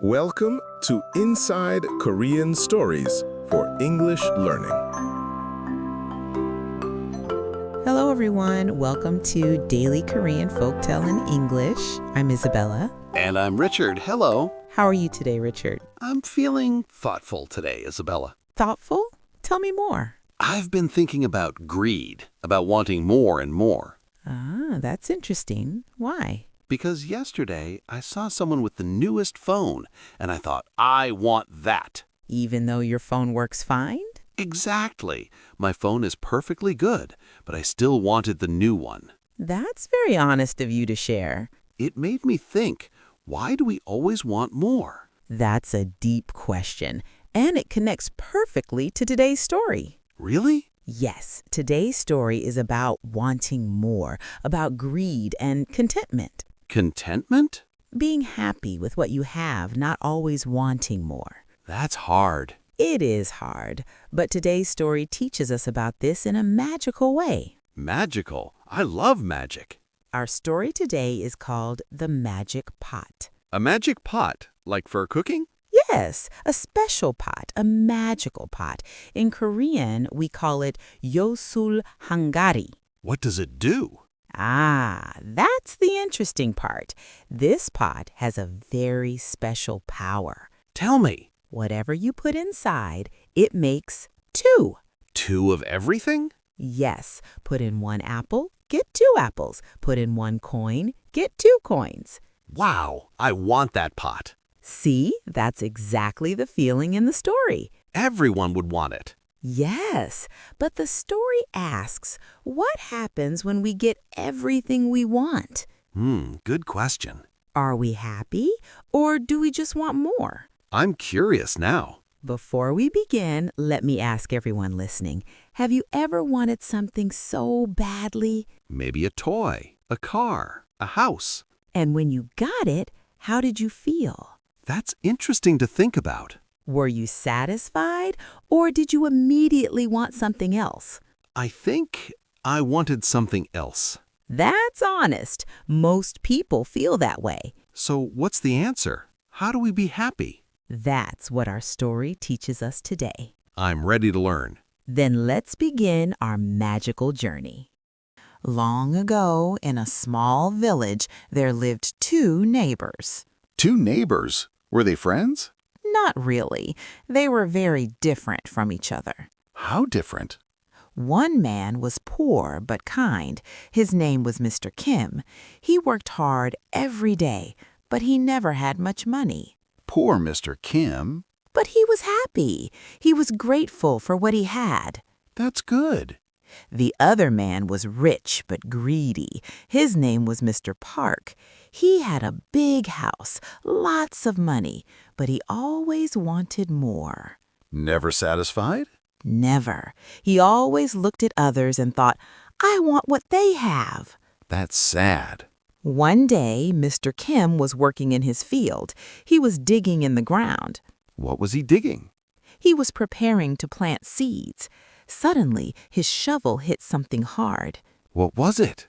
Welcome to Inside Korean Stories for English Learning. Hello, everyone. Welcome to Daily Korean Folktale in English. I'm Isabella. And I'm Richard. Hello. How are you today, Richard? I'm feeling thoughtful today, Isabella. Thoughtful? Tell me more. I've been thinking about greed, about wanting more and more. Ah, that's interesting. Why? Because yesterday I saw someone with the newest phone, and I thought, I want that. Even though your phone works fine? Exactly. My phone is perfectly good, but I still wanted the new one. That's very honest of you to share. It made me think, why do we always want more? That's a deep question, and it connects perfectly to today's story. Really? Yes, today's story is about wanting more, about greed and contentment. Contentment? Being happy with what you have, not always wanting more. That's hard. It is hard, but today's story teaches us about this in a magical way. Magical. I love magic. Our story today is called The Magic Pot. A magic pot, like for cooking? Yes, a special pot, a magical pot. In Korean, we call it 요술항아리. What does it do? Ah, that's the interesting part. This pot has a very special power. Tell me. Whatever you put inside, it makes two. Two of everything? Yes, put in one apple, get two apples. Put in one coin, get two coins. Wow, I want that pot. See, that's exactly the feeling in the story. Everyone would want it. Yes, but the story asks, what happens when we get everything we want? Good question. Are we happy, or do we just want more? I'm curious now. Before we begin, let me ask everyone listening, have you ever wanted something so badly? Maybe a toy, a car, a house. And when you got it, how did you feel? That's interesting to think about. Were you satisfied, or did you immediately want something else? I think I wanted something else. That's honest. Most people feel that way. So what's the answer? How do we be happy? That's what our story teaches us today. I'm ready to learn. Then let's begin our magical journey. Long ago, in a small village, there lived two neighbors. Two neighbors? Were they friends? Not really. They were very different from each other. How different? One man was poor but kind. His name was Mr. Kim. He worked hard every day, but he never had much money. Poor Mr. Kim. But he was happy. He was grateful for what he had. That's good. The other man was rich but greedy. His name was Mr. Park. He had a big house, lots of money, but he always wanted more. Never satisfied? Never. He always looked at others and thought, I want what they have. That's sad. One day, Mr. Kim was working in his field. He was digging in the ground. What was he digging? He was preparing to plant seeds. Suddenly, his shovel hit something hard. What was it?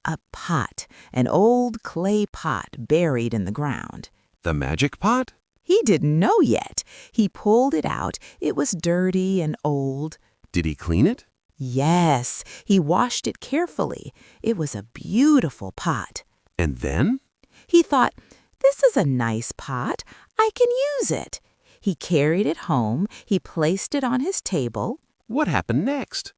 A pot, an old clay pot buried in the ground. The magic pot? He didn't know yet. He pulled it out. It was dirty and old. Did he clean it? Yes, he washed it carefully. It was a beautiful pot. And then? He thought, this is a nice pot. I can use it. He carried it home. He placed it on his table. What happened next?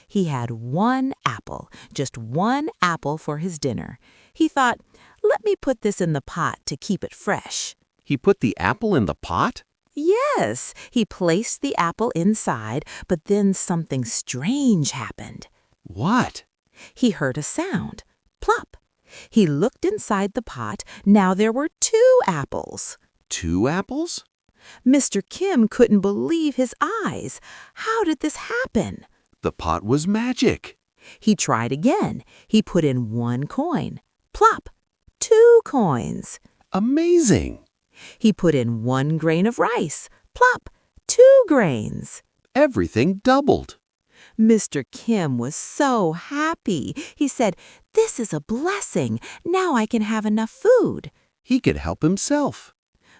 He had one apple, just one apple for his dinner. He thought, let me put this in the pot to keep it fresh. He put the apple in the pot? Yes, he placed the apple inside, but then something strange happened. What? He heard a sound. Plop. He looked inside the pot. Now there were two apples. Two apples? Mr. Kim couldn't believe his eyes. How did this happen? The pot was magic. He tried again. He put in one coin. Plop! Two coins. Amazing. He put in one grain of rice. Plop! Two grains. Everything doubled. Mr. Kim was so happy. He said, this is a blessing. Now I can have enough food. He could help himself.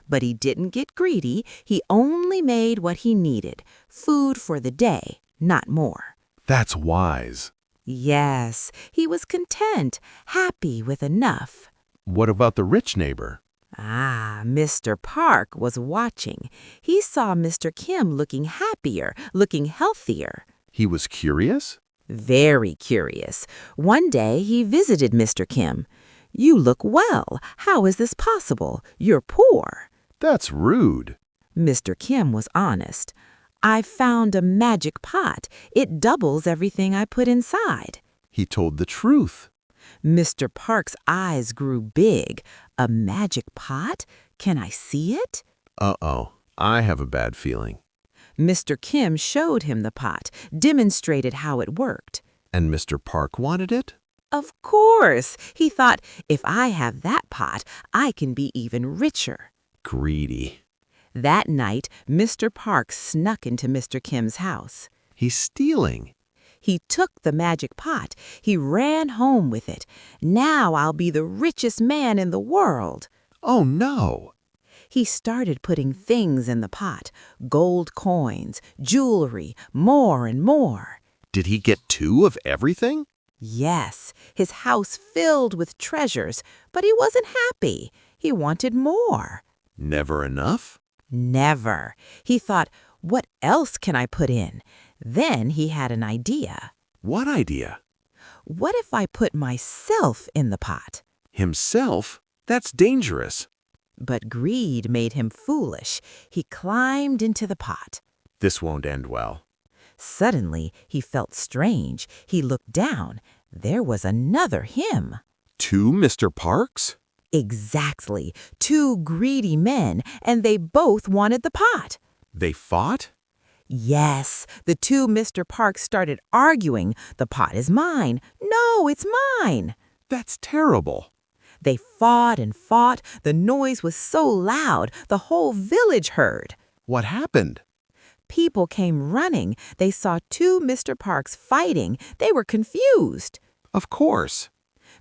But he didn't get greedy. He only made what he needed, food for the day, not more. That's wise. Yes, he was content, happy with enough. What about the rich neighbor? Mr. Park was watching. He saw Mr. Kim looking happier, looking healthier. He was curious? Very curious. One day he visited Mr. Kim. "You look well. How is this possible? You're poor." That's rude. Mr. Kim was honest. "I found a magic pot. It doubles everything I put inside." He told the truth. Mr. Park's eyes grew big. "A magic pot? Can I see it?" Uh-oh, I have a bad feeling. Mr. Kim showed him the pot, demonstrated how it worked. And Mr. Park wanted it? Of course! He thought, if I have that pot, I can be even richer. Greedy. That night, Mr. Park snuck into Mr. Kim's house. He's stealing. He took the magic pot. He ran home with it. "Now I'll be the richest man in the world." Oh, no. He started putting things in the pot, gold coins, jewelry, more and more. Did he get 2 of everything? Yes, his house filled with treasures, but he wasn't happy. He wanted more. Never enough? Never. He thought, what else can I put in? Then he had an idea. What idea? What if I put myself in the pot? Himself? That's dangerous. But greed made him foolish. He climbed into the pot. This won't end well. Suddenly, he felt strange. He looked down. There was another him. 2 Mr. Parks? Exactly. 2 greedy men, and they both wanted the pot. They fought? Yes, the 2 Mr. Parks started arguing. "The pot is mine." "No, it's mine." That's terrible. They fought and fought. The noise was so loud, the whole village heard. What happened? People came running. They saw 2 Mr. Parks fighting. They were confused. Of course.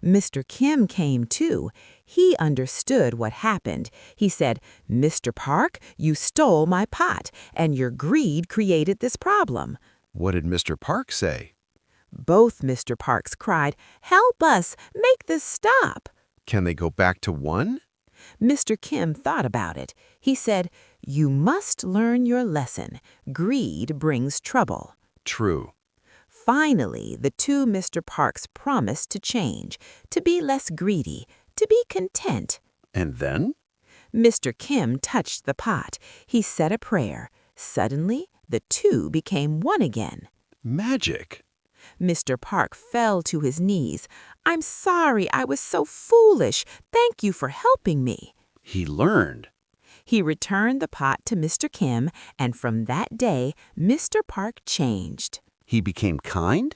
Mr. Kim came too. He understood what happened. He said, "Mr. Park, you stole my pot, and your greed created this problem." What did Mr. Park say? Both Mr. Parks cried, "Help us! Make this stop!" Can they go back to 1? Mr. Kim thought about it. He said, "You must learn your lesson. Greed brings trouble." True. Finally, the 2 Mr. Parks promised to change, to be less greedy, to be content. And then? Mr. Kim touched the pot. He said a prayer. Suddenly, the 2 became one again. Magic. Mr. Park fell to his knees. "I'm sorry, I was so foolish. Thank you for helping me." He learned. He returned the pot to Mr. Kim, and from that day, Mr. Park changed. He became kind?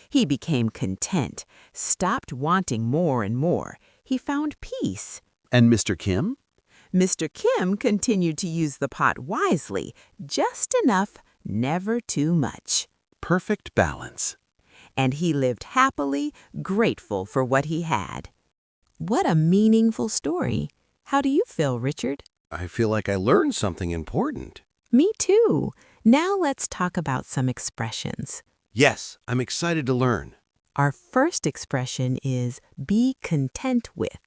He became content, stopped wanting more and more. He found peace. And Mr. Kim? Mr. Kim continued to use the pot wisely, just enough, never too much. Perfect balance. And he lived happily, grateful for what he had. What a meaningful story. How do you feel, Richard? I feel like I learned something important. Me too. Now let's talk about some expressions. Yes, I'm excited to learn. Our first expression is be content with.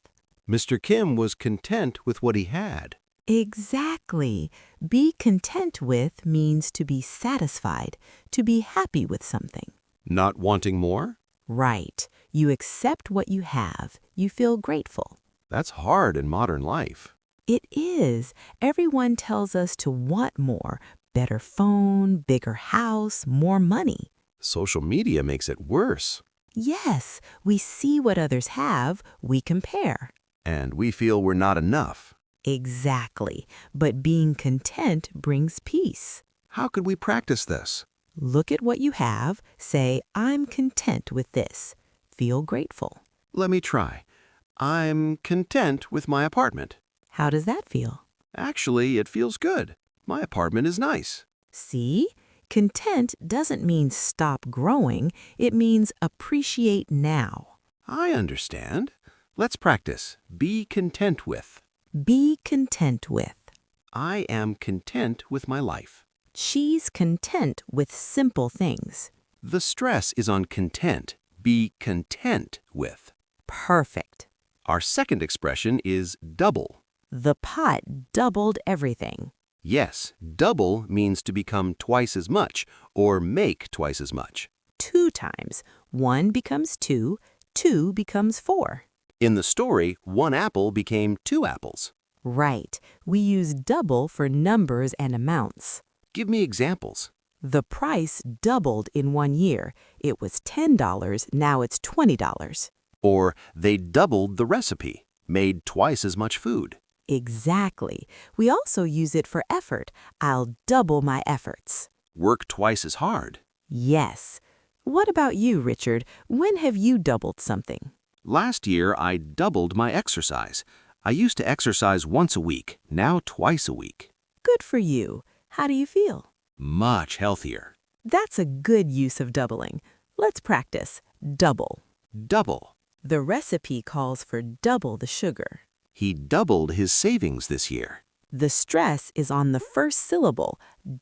Mr. Kim was content with what he had. Exactly. Be content with means to be satisfied, to be happy with something. Not wanting more? Right. You accept what you have. You feel grateful. That's hard in modern life. It is. Everyone tells us to want more. Better phone, bigger house, more money. Social media makes it worse. Yes, we see what others have, we compare. And we feel we're not enough. Exactly. But being content brings peace. How could we practice this? Look at what you have. Say, I'm content with this. Feel grateful. Let me try. I'm content with my apartment. How does that feel? Actually, it feels good. My apartment is nice. See? Content doesn't mean stop growing. It means appreciate now. I understand. Let's practice. Be content with. Be content with. I am content with my life. She's content with simple things. The stress is on content. Be content with. Perfect. Our second expression is double. The pot doubled everything. Yes, double means to become twice as much or make twice as much. 2 times. 1 becomes 2, 2 becomes 4. In the story, 1 apple became 2 apples. Right. We use double for numbers and amounts. Give me examples. The price doubled in 1 year. It was $10, now it's $20. Or they doubled the recipe, made twice as much food. Exactly. We also use it for effort. I'll double my efforts. Work twice as hard. Yes. What about you, Richard? When have you doubled something? Last year, I doubled my exercise. I used to exercise once a week, now twice a week. Good for you. How do you feel? Much healthier. That's a good use of doubling. Let's practice. Double. Double. The recipe calls for double the sugar. He doubled his savings this year. The stress is on the first syllable,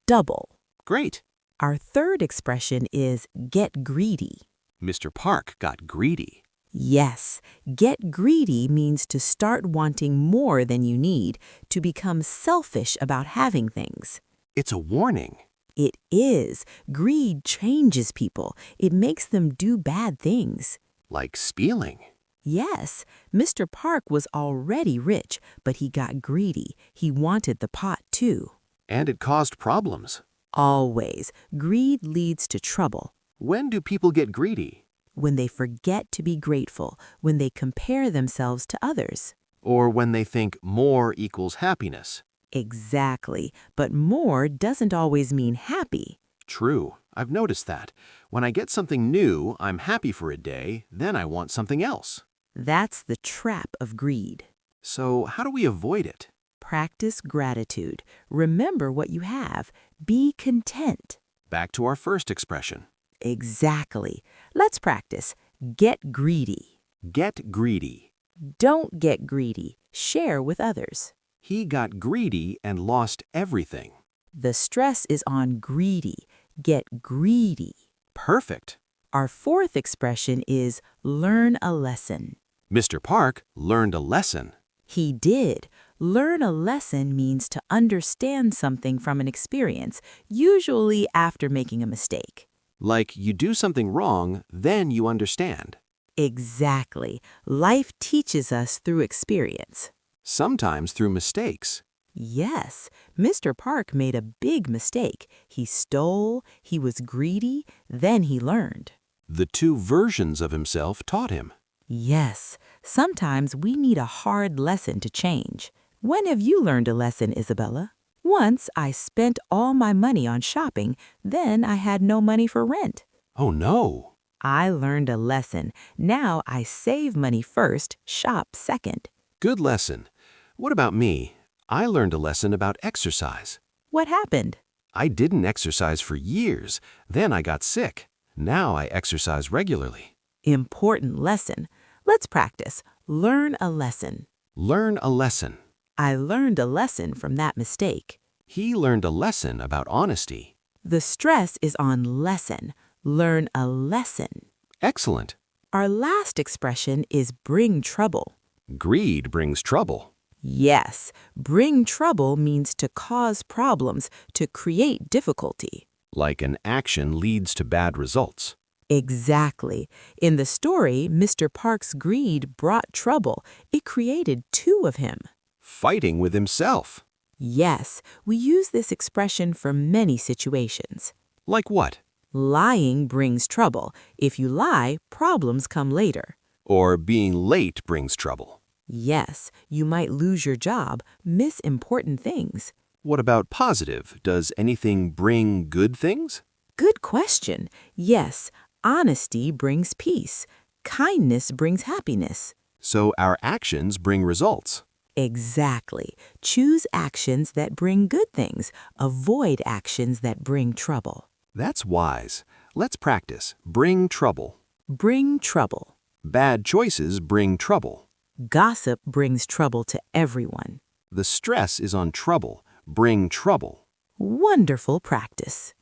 double. Great. Our third expression is get greedy. Mr. Park got greedy. Yes, get greedy means to start wanting more than you need, to become selfish about having things. It's a warning. It is. Greed changes people. It makes them do bad things. Like stealing. Yes, Mr. Park was already rich, but he got greedy. He wanted the pot too. And it caused problems. Always. Greed leads to trouble. When do people get greedy? When they forget to be grateful, when they compare themselves to others. Or when they think more equals happiness. Exactly. But more doesn't always mean happy. True. I've noticed that. When I get something new, I'm happy for a day, then I want something else. That's the trap of greed. So how do we avoid it? Practice gratitude. Remember what you have. Be content. Back to our first expression. Exactly. Let's practice. Get greedy. Get greedy. Don't get greedy. Share with others. He got greedy and lost everything. The stress is on greedy. Get greedy. Perfect. Our fourth expression is learn a lesson. Mr. Park learned a lesson. He did. Learn a lesson means to understand something from an experience, usually after making a mistake. Like you do something wrong, then you understand. Exactly. Life teaches us through experience. Sometimes through mistakes. Yes, Mr. Park made a big mistake. He stole, he was greedy, then he learned. The two versions of himself taught him. Yes, sometimes we need a hard lesson to change. When have you learned a lesson, Isabella? Once I spent all my money on shopping, then I had no money for rent. Oh no! I learned a lesson. Now I save money first, shop second. Good lesson. What about me? I learned a lesson about exercise. What happened? I didn't exercise for years. Then I got sick. Now I exercise regularly. Important lesson. Let's practice. Learn a lesson. Learn a lesson. I learned a lesson from that mistake. He learned a lesson about honesty. The stress is on lesson. Learn a lesson. Excellent. Our last expression is bring trouble. Greed brings trouble. Yes, bring trouble means to cause problems, to create difficulty. Like an action leads to bad results. Exactly. In the story, Mr. Park's greed brought trouble. It created 2 of him. Fighting with himself. Yes, we use this expression for many situations. Like what? Lying brings trouble. If you lie, problems come later. Or being late brings trouble. Yes, you might lose your job, miss important things. What about positive? Does anything bring good things? Good question. Yes, honesty brings peace. Kindness brings happiness. So our actions bring results. Exactly. Choose actions that bring good things. Avoid actions that bring trouble. That's wise. Let's practice. Bring trouble. Bring trouble. Bad choices bring trouble. Gossip brings trouble to everyone. The stress is on trouble. bring trouble. Wonderful practice.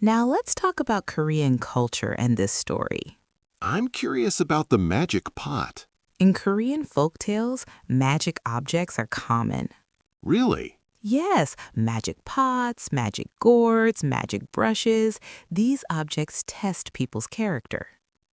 Now let's talk about Korean culture and this story. I'm curious about the magic pot. In Korean folktales, magic objects are common. Really? Yes, magic pots, magic gourds, magic brushes. These objects test people's character.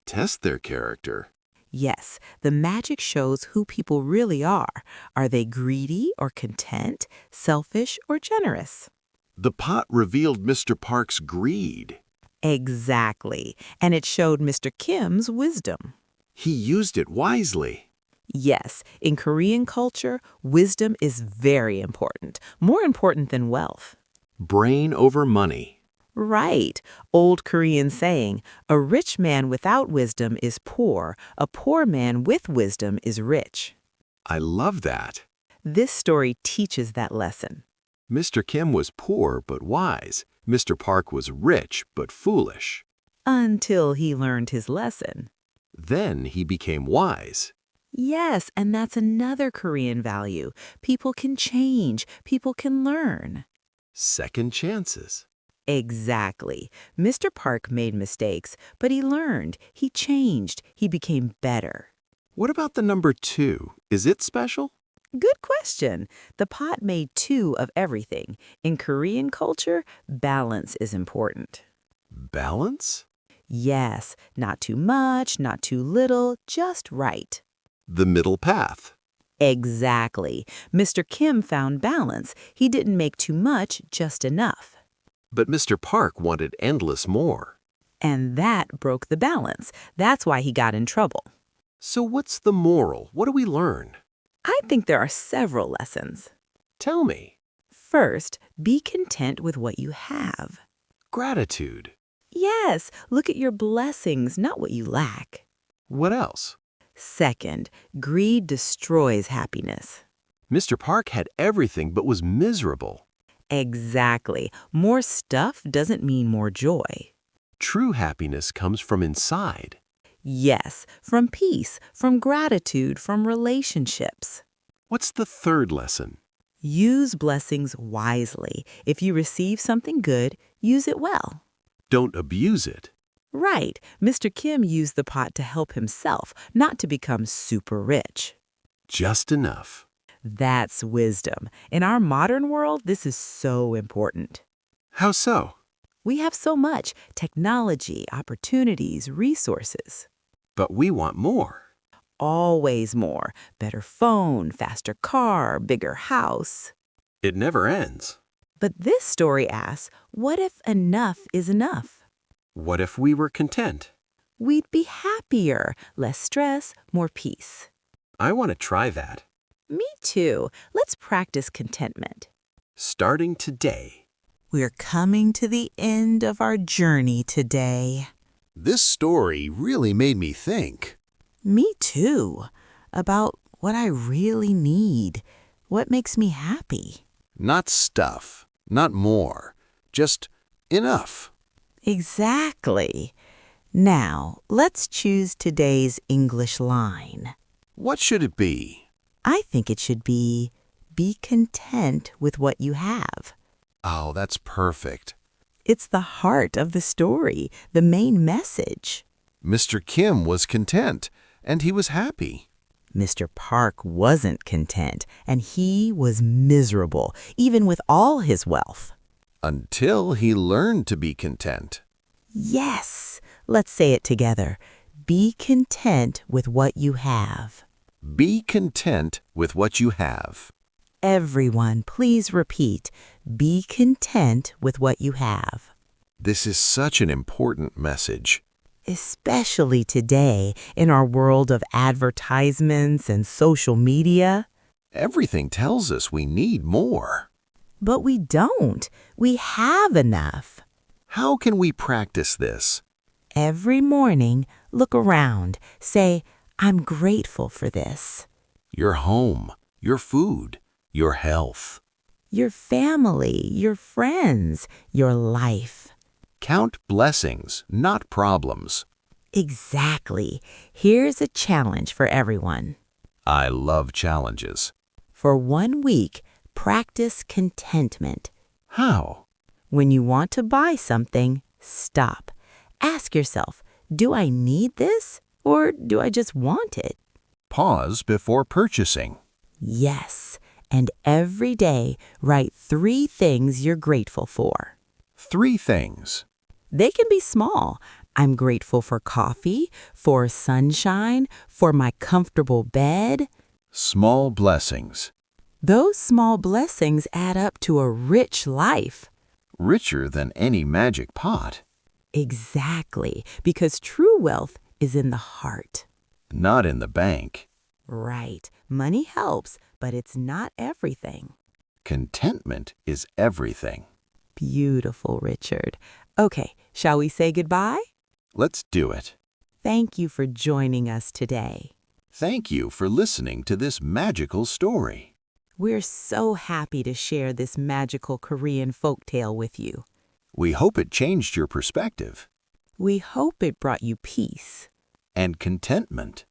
Test their character. Yes, the magic shows who people really are. Are they greedy or content, selfish or generous? The pot revealed Mr. Park's greed. Exactly, and it showed Mr. Kim's wisdom. He used it wisely. Yes, in Korean culture, wisdom is very important, more important than wealth. Brain over money. Right. Old Korean saying, a rich man without wisdom is poor, a poor man with wisdom is rich. I love that. This story teaches that lesson. Mr. Kim was poor but wise. Mr. Park was rich but foolish. Until he learned his lesson. Then he became wise. Yes, and that's another Korean value. People can change, people can learn. Second chances. Exactly. Mr. Park made mistakes, but he learned, he changed, he became better. What about the number 2? Is it special? Good question. The pot made 2 of everything. In Korean culture, balance is important. Balance? Yes, not too much, not too little, just right. The middle path. Exactly. Mr. Kim found balance. He didn't make too much, just enough. But Mr. Park wanted endless more. And that broke the balance. That's why he got in trouble. So what's the moral? What do we learn? I think there are several lessons. Tell me. First, be content with what you have. Gratitude. Yes, look at your blessings, not what you lack. What else? Second, greed destroys happiness. Mr. Park had everything but was miserable. Exactly. More stuff doesn't mean more joy. True happiness comes from inside. Yes, from peace, from gratitude, from relationships. What's the third lesson? Use blessings wisely. If you receive something good, use it well. Don't abuse it. Right. Mr. Kim used the pot to help himself, not to become super rich. Just enough. That's wisdom. In our modern world, this is so important. How so? We have so much technology, opportunities, resources. But we want more. Always more. Better phone, faster car, bigger house. It never ends. But this story asks, what if enough is enough? What if we were content? We'd be happier, less stress, more peace. I want to try that. Me too. Let's practice contentment. Starting today. We're coming to the end of our journey today. This story really made me think. Me too. About what I really need. What makes me happy. Not stuff, not more, just enough. Exactly. Now, let's choose today's English line. What should it be? I think it should be content with what you have. Oh, that's perfect. It's the heart of the story, the main message. Mr. Kim was content, and he was happy. Mr. Park wasn't content, and he was miserable, even with all his wealth. Until he learned to be content. Yes, let's say it together. Be content with what you have. Be content with what you have. Everyone, please repeat. Be content with what you have. This is such an important message. Especially today, in our world of advertisements and social media. Everything tells us we need more. But we don't. We have enough. How can we practice this? Every morning, look around. Say, I'm grateful for this. Your home, your food, your health. Your family, your friends, your life. Count blessings, not problems. Exactly. Here's a challenge for everyone. I love challenges. For 1 week, Practice contentment. How? When you want to buy something, stop. Ask yourself, do I need this or do I just want it? Pause before purchasing. Yes, and every day write 3 things you're grateful for. 3 things. They can be small. I'm grateful for coffee, for sunshine, for my comfortable bed. Small blessings. Those small blessings add up to a rich life. Richer than any magic pot. Exactly, because true wealth is in the heart. Not in the bank. Right. Money helps, but it's not everything. Contentment is everything. Beautiful, Richard. Okay, shall we say goodbye? Let's do it. Thank you for joining us today. Thank you for listening to this magical story. We're so happy to share this magical Korean folktale with you. We hope it changed your perspective We hope it brought you peace. and contentment.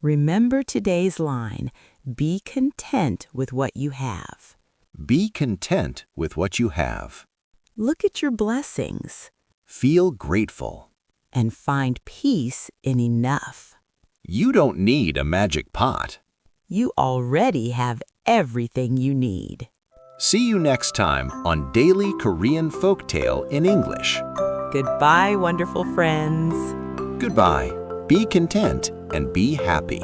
Remember today's line, be content with what you have. Be content with what you have. Look at your blessings Feel grateful. and find peace in enough. You don't need a magic pot. You already have everything you need. See you next time on Daily Korean Folktale in English. Goodbye, wonderful friends. Goodbye. Be content and be happy.